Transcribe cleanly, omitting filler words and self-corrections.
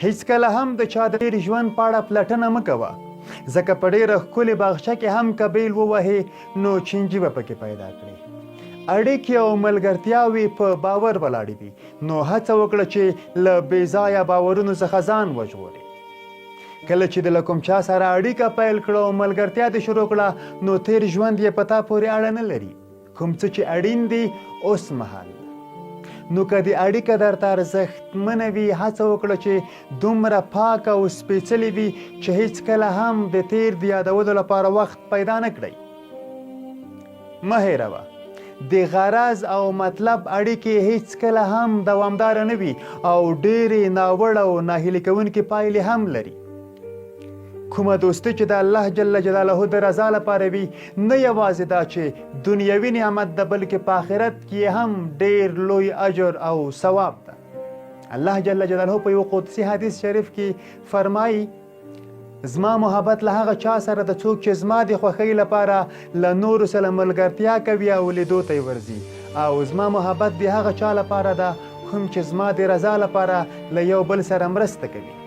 هیڅکله هم د چا د تېر ژوند په اړه پلټنه مه کوه، ځکه په ډېره ښکلې باغچه کې هم که بیل ووهې نو چینجي به پکې پیدا کړې. اړیکې او ملګرتیاوې په باور ولاړې دي، نو هڅه وکړه چې له بېځایه باورونو څخه ځان وژغورې. کله چې د له کوم چا سره اړیکه پیل کړه او ملګرتیا دې شروع کړه نو تېر ژوند یې په تا پورې اړه نه لري. کوم څه چې اړین دي اوس مهال نو که دې اړیکه درته ارزښتمنه وي هڅه وکړه چې دومره پاک او سپېڅلې وي چې هیڅکله هم د تېر د یادولو لپاره وخت پیدا نه کړئ. مه هېروه د غرض او مطلب اړیکې هیڅکله هم دوامداره نه وي او ډېرې ناوړه او ناهیلې کوونکې پایلې هم لري. کومه دوستي چې د الله جل جلاله د رضا لپاره وي نه یوازې دا چې دنیوي نعمت ده بلکې په آخرت کې هم ډېر لوی اجر او ثواب ده. الله جل جلاله په یو قدسي حدیث شریف کې فرمایي زما محبت له هغه چا سره د څوک چې زما د خوښۍ لپاره له نورو سره ملګرتیا کوي او لیدو ته یې ورځي، او زما محبت د هغه چا لپاره ده کوم چې زما د رضا لپاره له یو بل سره مرسته کوي.